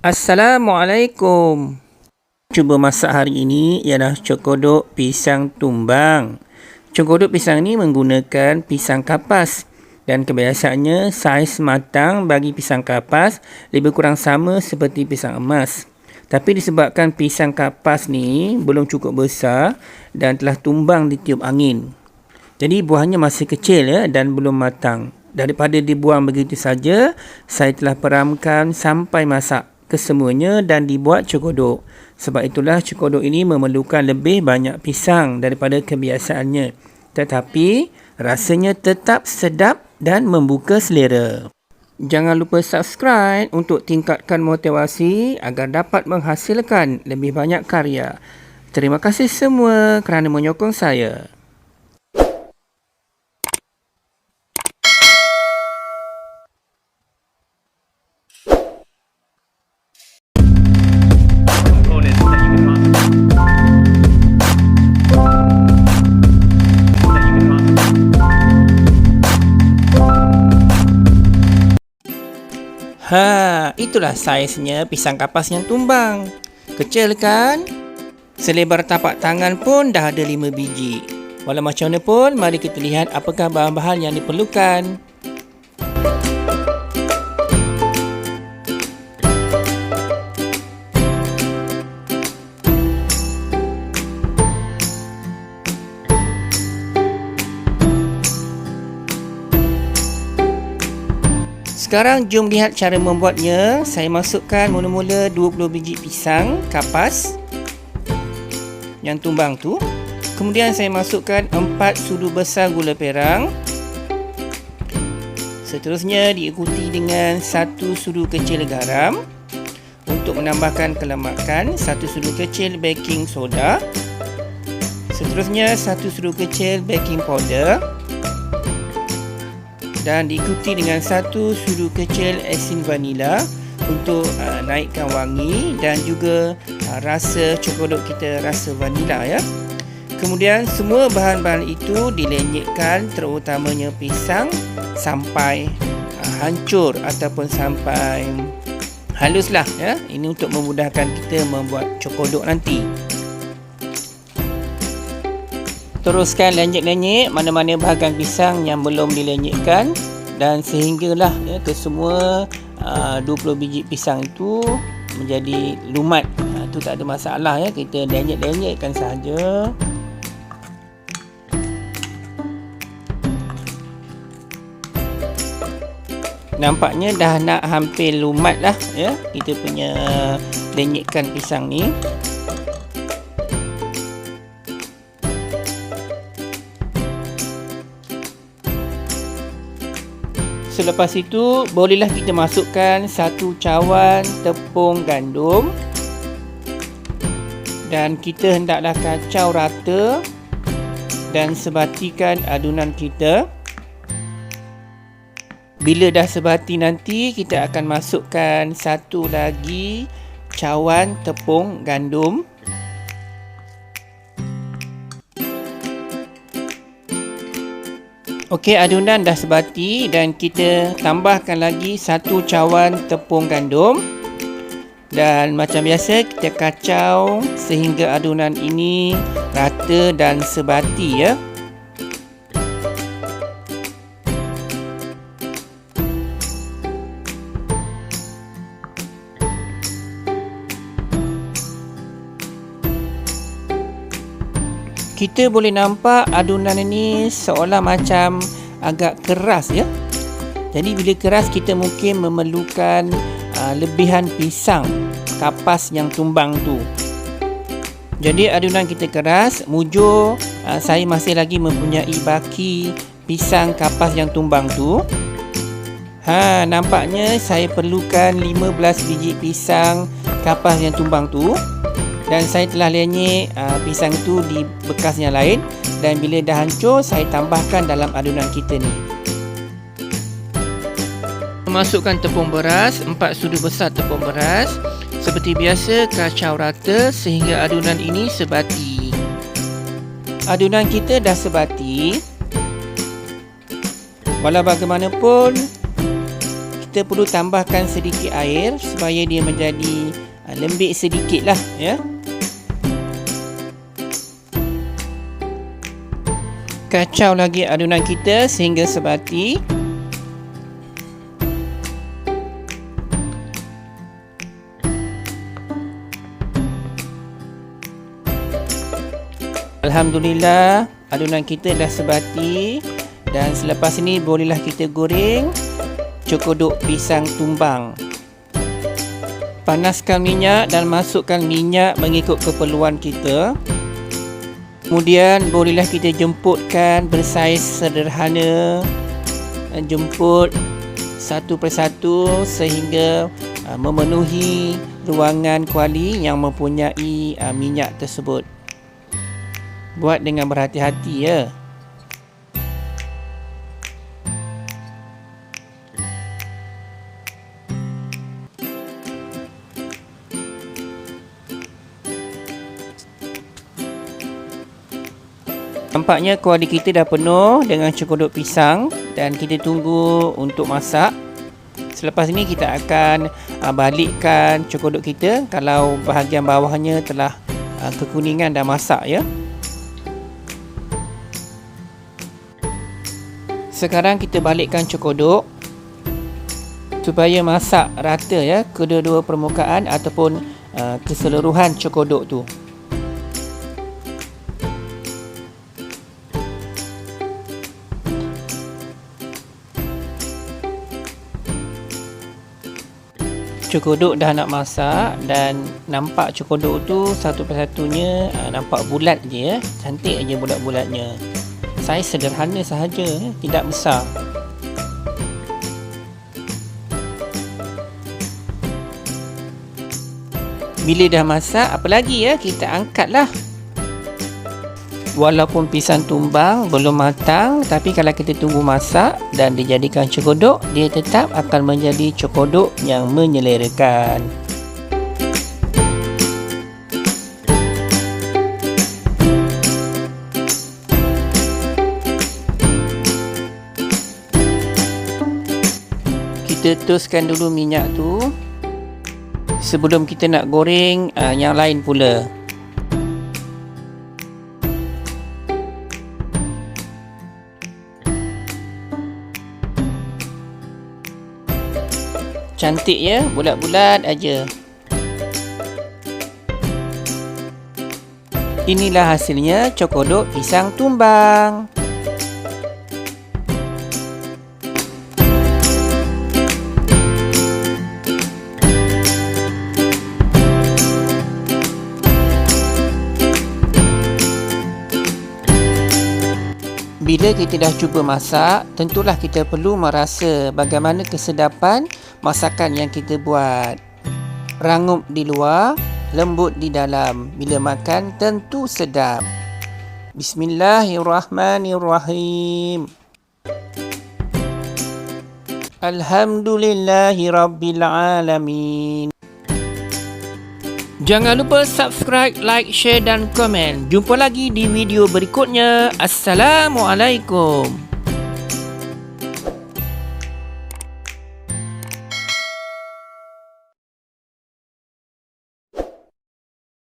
Assalamualaikum. Cuba masak hari ini ialah cokodok pisang tumbang. Cokodok pisang ni menggunakan pisang kapas dan kebiasaannya saiz matang bagi pisang kapas lebih kurang sama seperti pisang emas. Tapi disebabkan pisang kapas ni belum cukup besar dan telah tumbang ditiup angin. Jadi buahnya masih kecil dan belum matang. Daripada dibuang begitu saja, saya telah peramkan sampai masak kesemuanya dan dibuat cokodok. Sebab itulah cokodok ini memerlukan lebih banyak pisang daripada kebiasaannya. Tetapi rasanya tetap sedap dan membuka selera. Jangan lupa subscribe untuk tingkatkan motivasi agar dapat menghasilkan lebih banyak karya. Terima kasih semua kerana menyokong saya. Itulah saiznya pisang kapas yang tumbang. Kecil kan? Selebar tapak tangan pun dah ada 5 biji. Walau macam mana pun, mari kita lihat apakah bahan-bahan yang diperlukan. Sekarang jom lihat cara membuatnya. Saya masukkan mula-mula 20 biji pisang kapas yang tumbang tu. Kemudian saya masukkan 4 sudu besar gula perang. Seterusnya diikuti dengan 1 sudu kecil garam. Untuk menambahkan kelemakan, 1 sudu kecil baking soda. Seterusnya 1 sudu kecil baking powder. Dan diikuti dengan 1 sudu kecil asin vanila untuk naikkan wangi dan juga rasa cokodok kita rasa vanila ya. Kemudian semua bahan-bahan itu dilenyekkan, terutamanya pisang, sampai hancur ataupun sampai haluslah ya. Ini untuk memudahkan kita membuat cokodok nanti. Teruskan lenyek-lenyek mana-mana bahagian pisang yang belum dilenyekkan dan sehinggalah ya, ke semua 20 biji pisang itu menjadi lumat. Itu tak ada masalah ya, kita lenyek-lenyekkan sahaja. Nampaknya dah nak hampir lumat lah ya, kita punya lenyekkan pisang ni. Selepas itu, bolehlah kita masukkan 1 cawan tepung gandum. Dan kita hendaklah kacau rata dan sebatikan adunan kita. Bila dah sebati nanti, kita akan masukkan 1 lagi cawan tepung gandum. Okey, adunan dah sebati dan kita tambahkan lagi 1 cawan tepung gandum. Dan macam biasa kita kacau sehingga adunan ini rata dan sebati ya. Kita boleh nampak adunan ini seolah macam agak keras ya. Jadi bila keras kita mungkin memerlukan lebihan pisang kapas yang tumbang tu. Jadi adunan kita keras, mujur saya masih lagi mempunyai baki pisang kapas yang tumbang tu. Nampaknya saya perlukan 15 biji pisang kapas yang tumbang tu. Dan saya telah lenyek pisang itu di bekas yang lain. Dan bila dah hancur, saya tambahkan dalam adunan kita ni. Masukkan tepung beras, 4 sudu besar tepung beras. Seperti biasa, kacau rata sehingga adunan ini sebati. Adunan kita dah sebati. Walau bagaimanapun, kita perlu tambahkan sedikit air supaya dia menjadi lembik sedikit lah ya. Kacau lagi adunan kita sehingga sebati. Alhamdulillah, adunan kita dah sebati. Dan selepas ini bolehlah kita goreng cokodok pisang tumbang. Panaskan minyak dan masukkan minyak mengikut keperluan kita. Kemudian bolehlah kita jemputkan bersaiz sederhana. Jemput satu persatu sehingga memenuhi ruangan kuali yang mempunyai minyak tersebut. Buat dengan berhati-hati ya. Nampaknya kuali kita dah penuh dengan cokodok pisang dan kita tunggu untuk masak. Selepas ini kita akan balikkan cokodok kita kalau bahagian bawahnya telah kekuningan dah masak ya. Sekarang kita balikkan cokodok supaya masak rata ya kedua-dua permukaan ataupun keseluruhan cokodok tu. Cokodok dah nak masak dan nampak cokodok tu satu persatunya nampak bulat je ya. Cantik aja bulat-bulatnya. Saiz sederhana sahaja, tidak besar. Bila dah masak, apa lagi ya? Kita angkatlah. Walaupun pisang tumbang belum matang, tapi kalau kita tunggu masak dan dijadikan cokodok, dia tetap akan menjadi cokodok yang menyelerakan. Kita toskan dulu minyak tu sebelum kita nak goreng yang lain pula. Cantik ya, bulat-bulat aja. Inilah hasilnya cokodok pisang tumbang. Bila kita dah cuba masak, tentulah kita perlu merasa bagaimana kesedapan masakan yang kita buat. Rangup di luar, lembut di dalam. Bila makan, tentu sedap. Bismillahirrahmanirrahim. Alhamdulillahirrabbilalamin. Jangan lupa subscribe, like, share dan komen. Jumpa lagi di video berikutnya. Assalamualaikum.